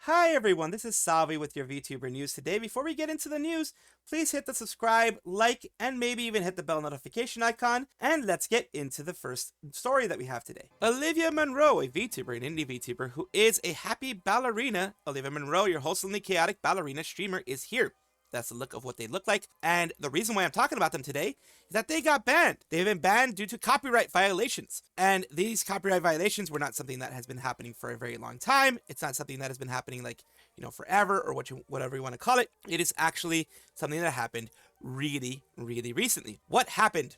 Hi everyone, this is Salvi with your VTuber news today. Before we get into the news, please hit the subscribe, like, and maybe even hit the bell notification icon, and let's get into the first story that we have today. Olivia Monroe, a VTuber, an indie VTuber, who is a happy ballerina. Olivia Monroe, your wholesomely chaotic ballerina streamer, is here. That's the look of what they look like, and the reason why I'm talking about them today is that they got banned. They've been banned due to copyright violations, and these copyright violations were not something that has been happening for a very long time. It's not something that has been happening forever, or whatever you want to call it. It is actually something that happened really recently. What happened?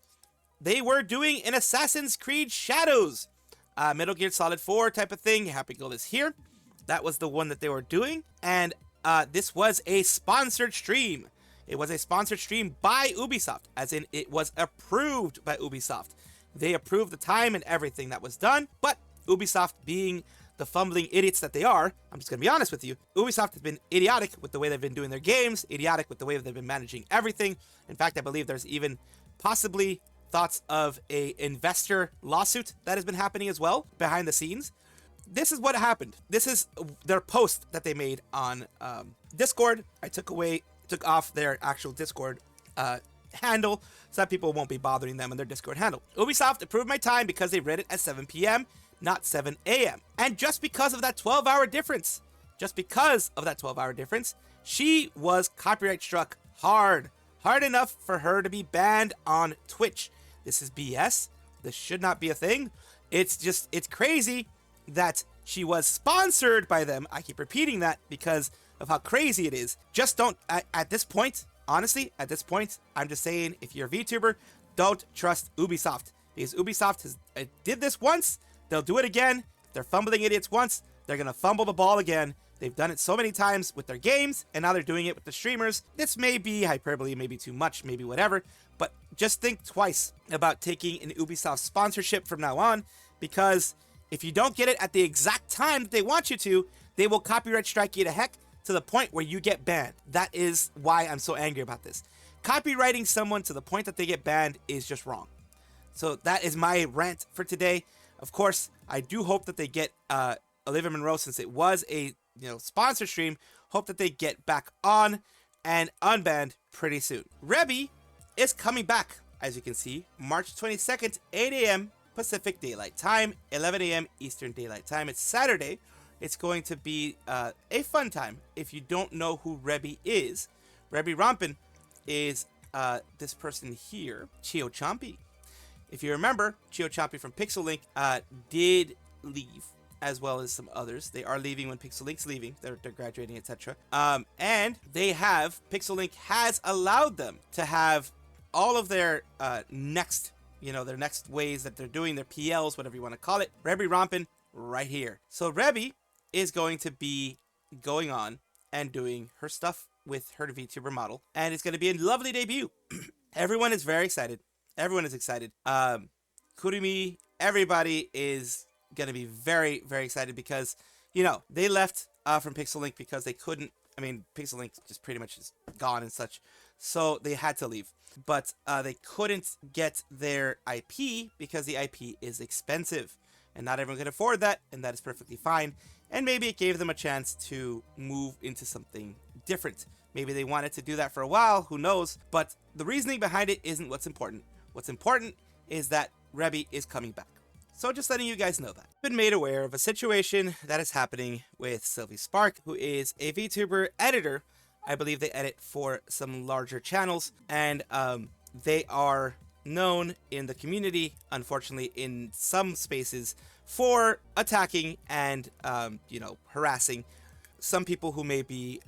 They were doing an Assassin's Creed Shadows, Metal Gear Solid 4 type of thing. Happy Girl is here. That was the one that they were doing, and this was a sponsored stream. It was a sponsored stream by Ubisoft, as in it was approved by Ubisoft. They approved the time and everything that was done, but Ubisoft, being the fumbling idiots that they are, I'm just going to be honest with you, Ubisoft has been idiotic with the way they've been doing their games, idiotic with the way they've been managing everything. In fact, I believe there's even possibly thoughts of a investor lawsuit that has been happening as well behind the scenes. This is what happened. This is their post that they made on Discord. I took off their actual Discord handle so that people won't be bothering them on their Discord handle. Ubisoft approved my time because they read it at 7 p.m., not 7 a.m. And just because of that 12-hour difference, she was copyright struck hard enough for her to be banned on Twitch. This is BS. This should not be a thing. It's crazy that she was sponsored by them. I keep repeating that because of how crazy it is. Just don't, at this point, honestly, I'm just saying, if you're a VTuber, don't trust Ubisoft. Because Ubisoft did this once, they'll do it again. If they're fumbling idiots once, they're going to fumble the ball again. They've done it so many times with their games, and now they're doing it with the streamers. This may be hyperbole, maybe too much, maybe whatever, but just think twice about taking an Ubisoft sponsorship from now on, because if you don't get it at the exact time that they want you to, they will copyright strike you to heck to the point where you get banned. That is why I'm so angry about this. Copywriting someone to the point that they get banned is just wrong. So that is my rant for today. Of course, I do hope that they get Olivia Monroe, since it was a sponsor stream, hope that they get back on and unbanned pretty soon. Rebbi is coming back, as you can see, March 22nd, 8 a.m. Pacific Daylight Time, 11 a.m. Eastern Daylight Time. It's Saturday. It's going to be a fun time. If you don't know who Rebbi is, Rebbi Rompin is this person here, Chio Chompi. If you remember, Chio Chompi from Pixel Link did leave, as well as some others. They are leaving when Pixel Link's leaving. They're graduating, etc. And Pixel Link has allowed them to have all of their next ways that they're doing their PLs, whatever you want to call it. Rebbi Rompin right here. So Rebbi is going to be going on and doing her stuff with her VTuber model, and it's going to be a lovely debut. Everyone is very excited. Everyone is excited. Kurumi, everybody is going to be very excited because, they left from Pixel Link because they couldn't. I mean, Pixel Link just pretty much is gone and such, so they had to leave. But they couldn't get their IP because the IP is expensive, and not everyone can afford that, and that is perfectly fine. And maybe it gave them a chance to move into something different. Maybe they wanted to do that for a while, who knows? But the reasoning behind it isn't what's important. What's important is that Rebbi is coming back. So just letting you guys know that. I've been made aware of a situation that is happening with SIlvyspark, who is a VTuber editor. I believe they edit for some larger channels, and they are known in the community, unfortunately, in some spaces, for attacking and, harassing some people who may be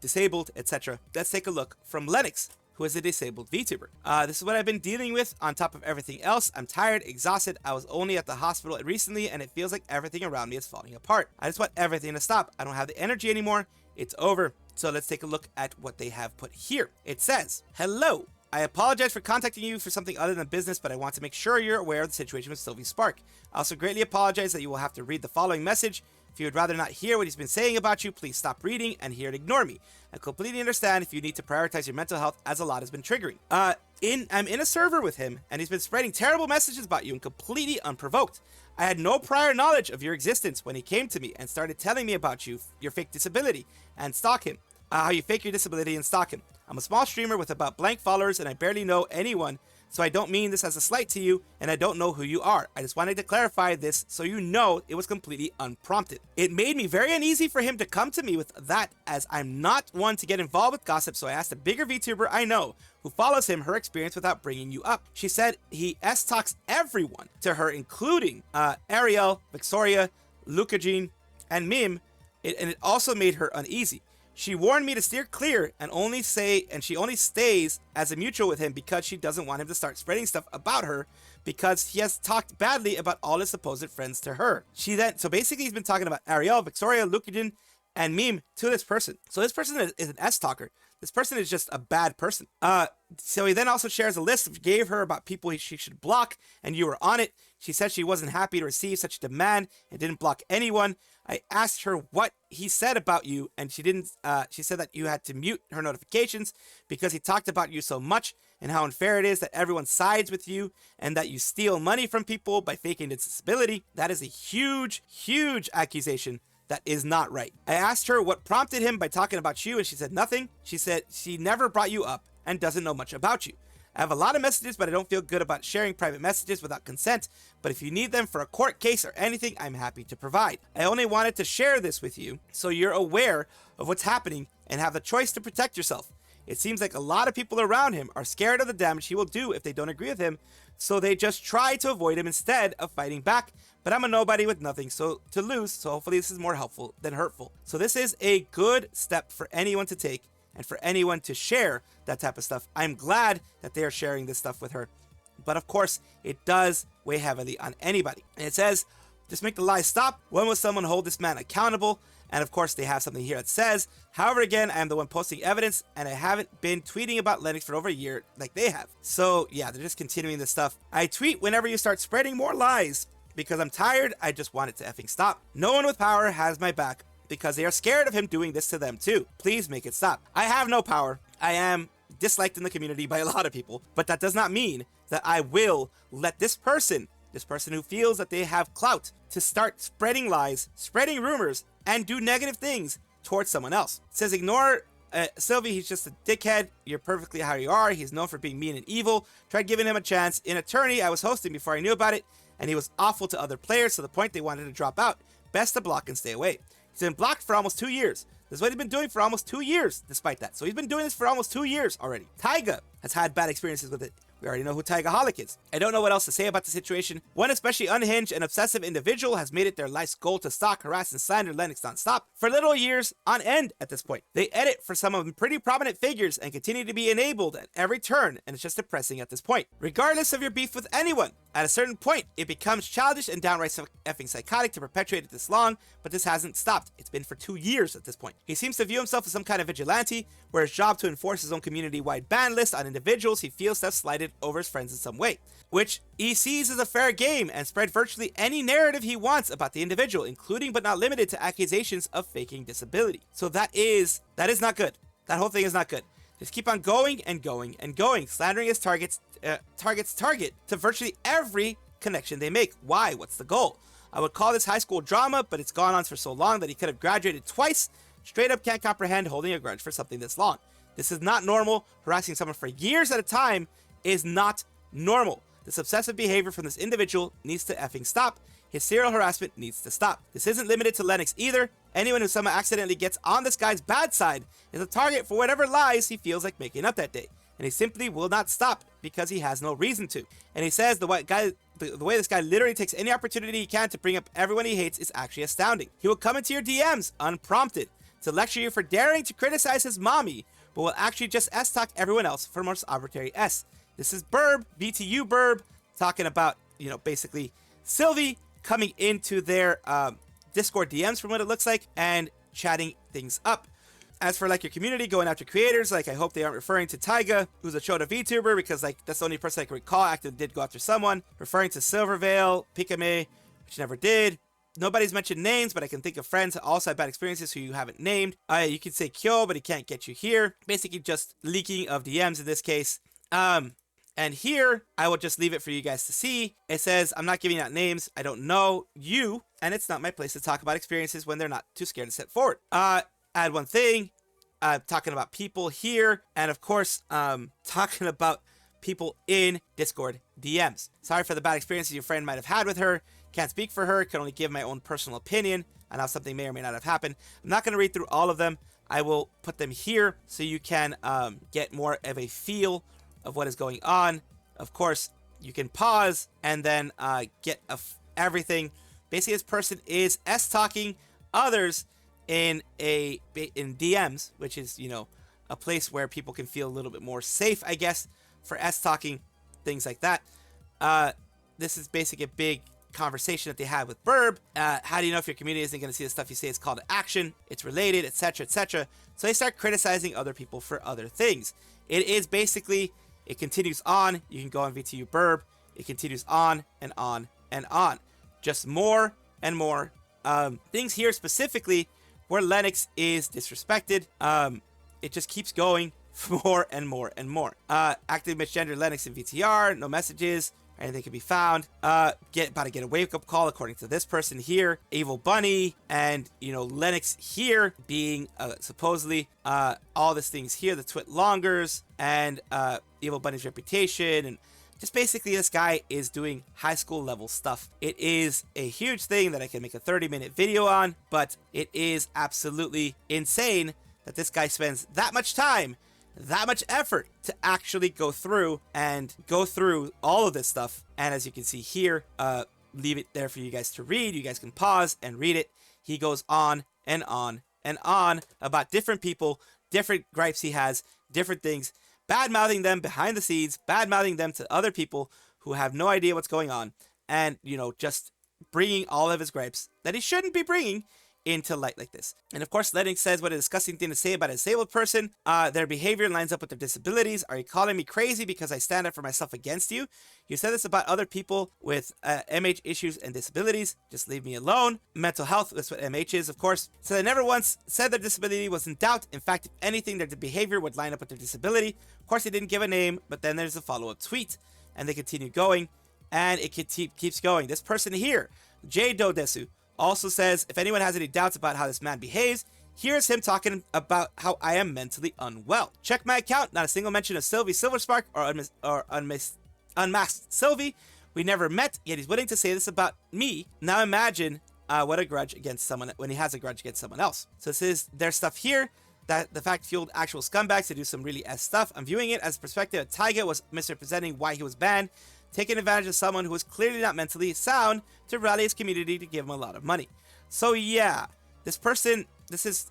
disabled, etc. Let's take a look from Lennox, who is a disabled VTuber. This is what I've been dealing with on top of everything else. I'm tired, exhausted. I was only at the hospital recently, and it feels like everything around me is falling apart. I just want everything to stop. I don't have the energy anymore. It's over. So let's take a look at what they have put here. It says, "Hello. I apologize for contacting you for something other than business, but I want to make sure you're aware of the situation with SIlvyspark. I also greatly apologize that you will have to read the following message. If you would rather not hear what he's been saying about you, please stop reading and hear and ignore me. I completely understand if you need to prioritize your mental health, as a lot has been triggering. I'm in a server with him, and he's been spreading terrible messages about you and completely unprovoked. I had no prior knowledge of your existence when he came to me and started telling me about you, your fake disability, and stalk him. How you fake your disability and stalk him. I'm a small streamer with about blank followers, and I barely know anyone, so I don't mean this as a slight to you, and I don't know who you are. I just wanted to clarify this so you know it was completely unprompted. It made me very uneasy for him to come to me with that, as I'm not one to get involved with gossip, so I asked a bigger VTuber I know who follows him her experience without bringing you up. She said he S-talks everyone to her, including Ariel, Victoria, Lucagine, and Mim, and it also made her uneasy. She warned me to steer clear and she only stays as a mutual with him because she doesn't want him to start spreading stuff about her because he has talked badly about all his supposed friends to her. So basically he's been talking about Ariel, Victoria, Lucagin, and Meme to this person. So this person is an S-talker. This person is just a bad person. So he then also shares a list of gave her about people she should block, and you were on it. She said she wasn't happy to receive such a demand and didn't block anyone. I asked her what he said about you, and she didn't. She said that you had to mute her notifications because he talked about you so much and how unfair it is that everyone sides with you and that you steal money from people by faking disability. That is a huge, huge accusation. That is not right. I asked her what prompted him by talking about you, and she said nothing. She said she never brought you up and doesn't know much about you. I have a lot of messages, but I don't feel good about sharing private messages without consent. But if you need them for a court case or anything, I'm happy to provide. I only wanted to share this with you so you're aware of what's happening and have the choice to protect yourself. It seems like a lot of people around him are scared of the damage he will do if they don't agree with him, so they just try to avoid him instead of fighting back. But I'm a nobody with nothing to lose, so hopefully this is more helpful than hurtful. So this is a good step for anyone to take and for anyone to share that type of stuff. I'm glad that they are sharing this stuff with her. But of course, it does weigh heavily on anybody. And it says, just make the lies stop. When will someone hold this man accountable? And of course, they have something here that says, however, again, I am the one posting evidence, and I haven't been tweeting about Linux for over a year like they have. So yeah, they're just continuing this stuff. I tweet whenever you start spreading more lies. Because I'm tired, I just want it to effing stop. No one with power has my back because they are scared of him doing this to them too. Please make it stop. I have no power. I am disliked in the community by a lot of people, but that does not mean that I will let this person who feels that they have clout to start spreading lies, spreading rumors, and do negative things towards someone else. It says ignore Salvi, he's just a dickhead. You're perfectly how you are. He's known for being mean and evil. Tried giving him a chance. In Attorney, I was hosting before I knew about it, and he was awful to other players to the point they wanted to drop out. Best to block and stay away. He's been blocked for almost 2 years. This is what he's been doing for almost 2 years, despite that. So he's been doing this for almost 2 years already. Taiga has had bad experiences with it. We already know who Taigaholic is. I don't know what else to say about the situation. One especially unhinged and obsessive individual has made it their life's goal to stalk, harass, and slander Linux nonstop for literal years on end at this point. They edit for some of them pretty prominent figures and continue to be enabled at every turn, and it's just depressing at this point. Regardless of your beef with anyone, at a certain point, it becomes childish and downright effing psychotic to perpetuate it this long, but this hasn't stopped. It's been for 2 years at this point. He seems to view himself as some kind of vigilante, where his job to enforce his own community-wide ban list on individuals he feels have slighted over his friends in some way, which he sees as a fair game and spread virtually any narrative he wants about the individual, including but not limited to accusations of faking disability. So that is not good. That whole thing is not good. Just keep on going and going and going, slandering his target to virtually every connection they make. Why? What's the goal? I would call this high school drama, but it's gone on for so long that he could have graduated twice. Straight up can't comprehend holding a grudge for something this long. This is not normal. Harassing someone for years at a time is not normal. This obsessive behavior from this individual needs to effing stop. His serial harassment needs to stop. This isn't limited to Linux either. Anyone who somehow accidentally gets on this guy's bad side is a target for whatever lies he feels like making up that day. And he simply will not stop because he has no reason to. And he says the way this guy literally takes any opportunity he can to bring up everyone he hates is actually astounding. He will come into your DMs unprompted to lecture you for daring to criticize his mommy, but will actually just S-talk everyone else for most arbitrary S. This is Burb, BTU Burb, talking about, basically Sylvie coming into their Discord DMs from what it looks like and chatting things up. As for your community going after creators, I hope they aren't referring to Taiga, who's a Chota VTuber, because that's the only person I can recall actively did go after someone. Referring to Silvervale, Pikame, which never did. Nobody's mentioned names, but I can think of friends who also have bad experiences who you haven't named. You can say Kyo, but he can't get you here. Basically just leaking of DMs in this case. And here, I will just leave it for you guys to see. It says, I'm not giving out names. I don't know you, and it's not my place to talk about experiences when they're not too scared to step forward. Add one thing. Talking about people here, and of course, talking about people in Discord DMs. Sorry for the bad experiences your friend might have had with her. Can't speak for her. Can only give my own personal opinion on how something may or may not have happened. I'm not going to read through all of them. I will put them here so you can get more of a feel of what is going on. Of course, you can pause and then get everything. Basically, this person is S-talking others in DMs, which is, you know, a place where people can feel a little bit more safe, I guess, for S-talking, things like that. This is basically a big conversation that they had with Burb. How do you know if your community isn't going to see the stuff you say is called to action? It's related, etc., etc. So they start criticizing other people for other things. It is basically, it continues on. You can go on VTU Burb. It continues on and on and on. Just more and more things here specifically where Lennox is disrespected. It just keeps going for more and more and more. Active misgender Lennox in VTR. No messages. Anything can be found. About to get a wake-up call according to this person here. Evil Bunny and, you know, Lennox here being supposedly all these things here. The Twit Longers and Evil Bunny's reputation, and just basically this guy is doing high school level stuff. It is a huge thing that I can make a 30-minute video on, but it is absolutely insane that this guy spends that much time, that much effort to actually go through all of this stuff. And as you can see here, leave it there for you guys to read. You guys can pause and read it. He goes on and on and on about different people, different gripes he has, different things, bad-mouthing them behind the scenes, bad-mouthing them to other people who have no idea what's going on, and, you know, just bringing all of his gripes that he shouldn't be bringing into light like this. And of course, Lennox says, what a disgusting thing to say about a disabled person. Their behavior lines up with their disabilities. Are you calling me crazy because I stand up for myself against you? You said this about other people with MH issues and disabilities. Just leave me alone. Mental health, that's what MH is, of course. So they never once said their disability was in doubt. In fact, if anything, their behavior would line up with their disability. Of course, they didn't give a name, but then there's a follow-up tweet. And they continue going. And it keeps going. This person here, J. Dodesu, also says, if anyone has any doubts about how this man behaves, here's him talking about how I am mentally unwell. Check my account, not a single mention of SIlvyspark or Unmasked Salvi. We never met, yet he's willing to say this about me. Now imagine what a grudge against someone, when he has a grudge against someone else. So this is their stuff here, that the fact fueled actual scumbags to do some really S stuff. I'm viewing it as a perspective that Taiga was misrepresenting why he was banned, taking advantage of someone who was clearly not mentally sound to rally his community to give him a lot of money. So yeah, this person, this is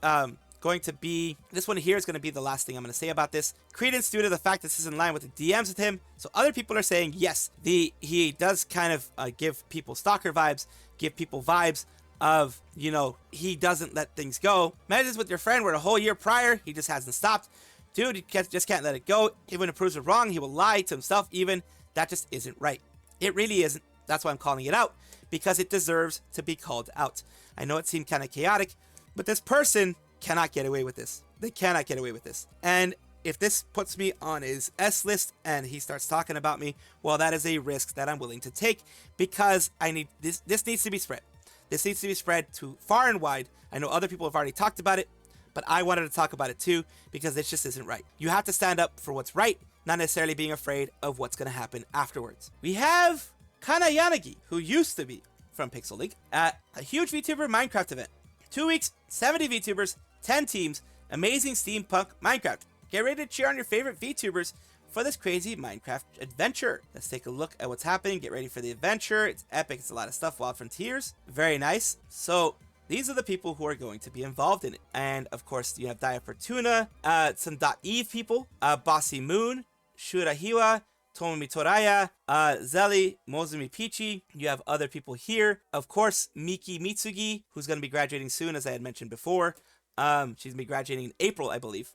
going to be, this one here is going to be the last thing I'm going to say about this. Credence due to the fact this is in line with the DMs with him. So other people are saying, yes, he does kind of give people stalker vibes, give people vibes of, you know, he doesn't let things go. Messages with your friend were a whole year prior, he just hasn't stopped. Dude, he just can't let it go. Even when it proves it wrong, he will lie to himself even. That just isn't right. It really isn't. That's why I'm calling it out, because it deserves to be called out. I know it seemed kind of chaotic, but this person cannot get away with this. They cannot get away with this. And if this puts me on his S list and he starts talking about me, well, that is a risk that I'm willing to take, because I need this. This needs to be spread. This needs to be spread to far and wide. I know other people have already talked about it, but I wanted to talk about it too, because this just isn't right. You have to stand up for what's right, not necessarily being afraid of what's going to happen afterwards. We have Kanna Yanagi, who used to be from Pixel League, at a huge VTuber Minecraft event. 2 weeks, 70 VTubers, 10 teams, amazing steampunk Minecraft. Get ready to cheer on your favorite VTubers for this crazy Minecraft adventure. Let's take a look at what's happening. Get ready for the adventure. It's epic. It's a lot of stuff. Wild Frontiers. Very nice. So these are the people who are going to be involved in it. And of course, you have Dia Fortuna, some .eve people, Bossy Moon, Shurahiwa, Tomomi Toraya, Zelly, Mozumi Pichi. You have other people here. Of course, Miki Mitsugi, who's going to be graduating soon, as I had mentioned before. She's going to be graduating in April, I believe.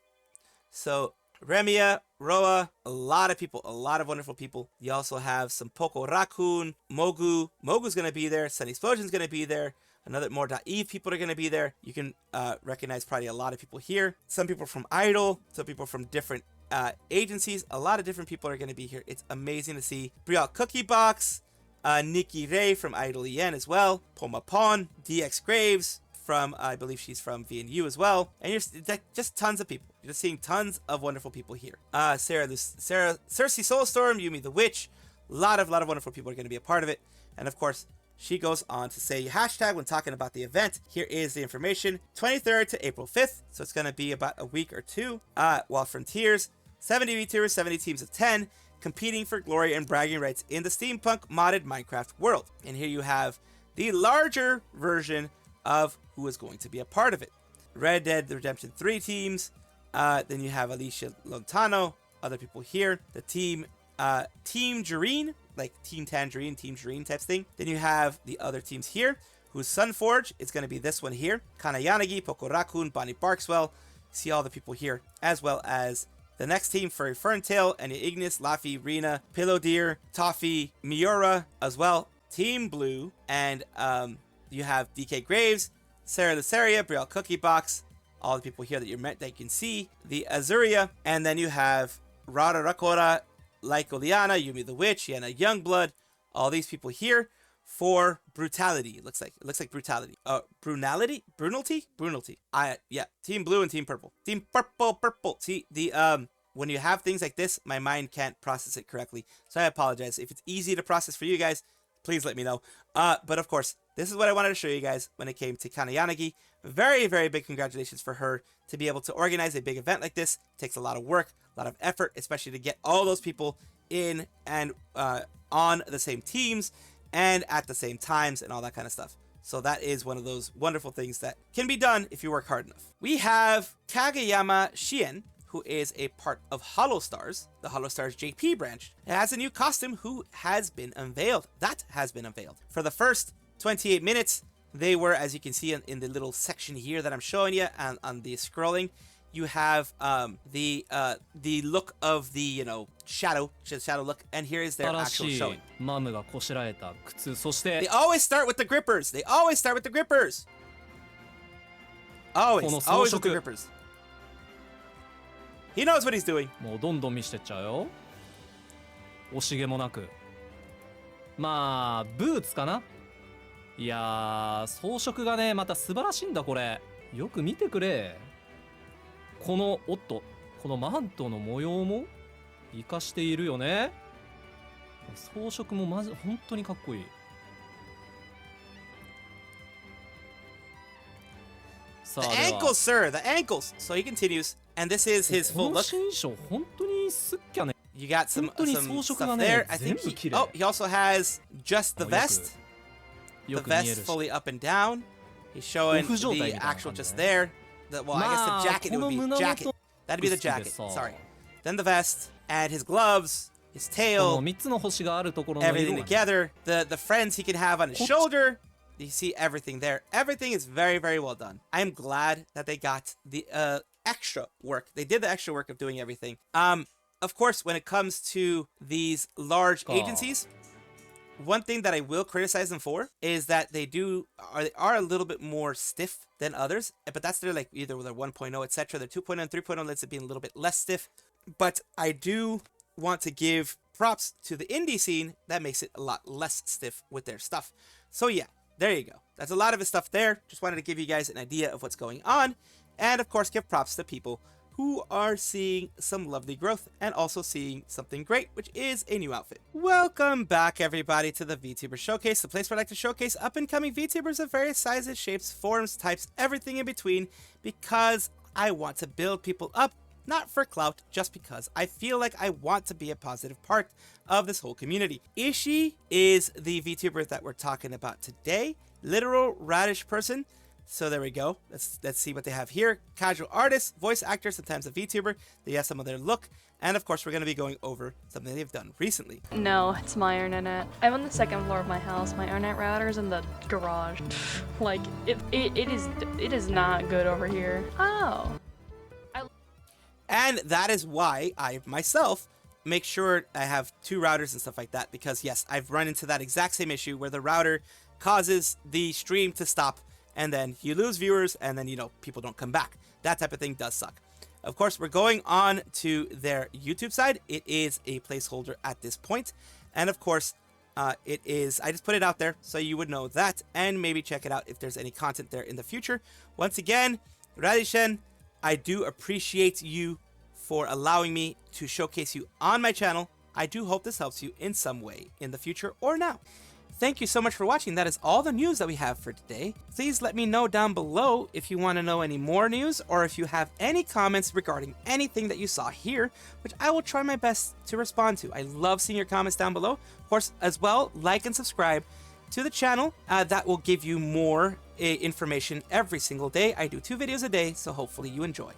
So, Remia, Roa, a lot of people, a lot of wonderful people. You also have some Poco Raccoon, Mogu. Mogu's going to be there. Sun Explosion's going to be there. Another more .eve people are going to be there. You can recognize probably a lot of people here. Some people from Idol, some people from different agencies. A lot of different people are going to be here. It's amazing to see. Brielle Cookie Box, Nikki Ray from Idol EN as well. Poma Pon, DX Graves from, I believe she's from VNU as well. And you're just tons of people. You're just seeing tons of wonderful people here. Sarah, Cersei Soulstorm, Yumi the Witch. A lot of wonderful people are going to be a part of it. And of course, she goes on to say hashtag when talking about the event. Here is the information. 23rd to April 5th. So it's going to be about a week or two. While Frontiers, 70 VTubers, 70 teams of 10, competing for glory and bragging rights in the steampunk modded Minecraft world. And here you have the larger version of who is going to be a part of it. Red Dead Redemption 3 teams. Then you have Alicia Lontano, other people here. The team Jareen, like Team Tangerine, Team Jareen types thing. Then you have the other teams here, who's Sunforge. It's going to be this one here. Kanna Yanagi, Poco Raccoon, Bonnie Barkswell. See all the people here, as well as the next team, Furry Ferntail, Anya Ignis, Laffy, Rena, Pillow Deer, Toffee, Miura as well. Team Blue, and you have DK Graves, Sarah Luceria, Brielle Cookie Box, all the people here that you can see, the Azuria, and then you have Rara Rakora, Laiko Liana, Yumi the Witch, Yana Youngblood, all these people here for Brutality. It looks like Brutality. Brunality? Brunalty. Yeah. Team Blue and Team Purple. Team Purple. See, the when you have things like this, my mind can't process it correctly. So I apologize. If it's easy to process for you guys, please let me know. But of course, this is what I wanted to show you guys when it came to Kanna Yanagi. Very, very big congratulations for her to be able to organize a big event like this. It takes a lot of work, a lot of effort, especially to get all those people in and on the same teams and at the same times and all that kind of stuff. So that is one of those wonderful things that can be done if you work hard enough. We have Kageyama Shien, who is a part of Holostars, the Holostars JP branch. It has a new costume who has been unveiled. That has been unveiled. For the first 28 minutes, they were, as you can see in the little section here that I'm showing you on the scrolling, you have the look of the, shadow look, and here is their actual showing. They always start with the grippers. Always with the grippers. He knows what he's doing. もうどんどん見してっちゃうよ。惜しげもなく。まあブーツかな。いやー装飾がねまた素晴らしいんだこれ。よく見てくれ。このマントの模様も活かしているよね。装飾もまず本当にかっこいい。The ankles, sir. The ankles. So he continues, and this is his full look. You got some stuff there. I think he also has just the vest. The vest fully up and down. He's showing the actual just there. Well, I guess the jacket, it would be jacket. That'd be the jacket. Sorry. Then the vest and his gloves, his tail, everything together. The friends he can have on his shoulder. You see everything there. Everything is very, very well done. I'm glad that they got the extra work. They did the extra work of doing everything. Of course, when it comes to these large agencies, one thing that I will criticize them for is that they are a little bit more stiff than others. But that's their either their 1.0, etc. Their 2.0 and 3.0 lets it be a little bit less stiff. But I do want to give props to the indie scene that makes it a lot less stiff with their stuff. So yeah. There you go. That's a lot of his stuff there. Just wanted to give you guys an idea of what's going on. And of course, give props to people who are seeing some lovely growth and also seeing something great, which is a new outfit. Welcome back, everybody, to the VTuber Showcase, the place where I like to showcase up-and-coming VTubers of various sizes, shapes, forms, types, everything in between, because I want to build people up, not for clout, just because I feel like I want to be a positive part of this whole community. Ishii is the VTuber that we're talking about today. Literal radish person. So there we go. Let's see what they have here. Casual artist, voice actor, sometimes a VTuber. They have some of their look. And of course, we're going to be going over something they've done recently. No, it's my internet. I'm on the second floor of my house. My internet router's in the garage. It is not good over here. Oh. And that is why I myself make sure I have two routers and stuff like that, because yes, I've run into that exact same issue where the router causes the stream to stop, and then you lose viewers, and then, people don't come back. That type of thing does suck. Of course, we're going on to their YouTube side. It is a placeholder at this point. And of course, I just put it out there so you would know that, and maybe check it out if there's any content there in the future. Once again, Radiishen, I do appreciate you for allowing me to showcase you on my channel. I do hope this helps you in some way in the future or now. Thank you so much for watching. That is all the news that we have for today. Please let me know down below if you want to know any more news, or if you have any comments regarding anything that you saw here, which I will try my best to respond to. I love seeing your comments down below. Of course, as well, like and subscribe to the channel. That will give you more information every single day. I do 2 videos a day, so hopefully you enjoy.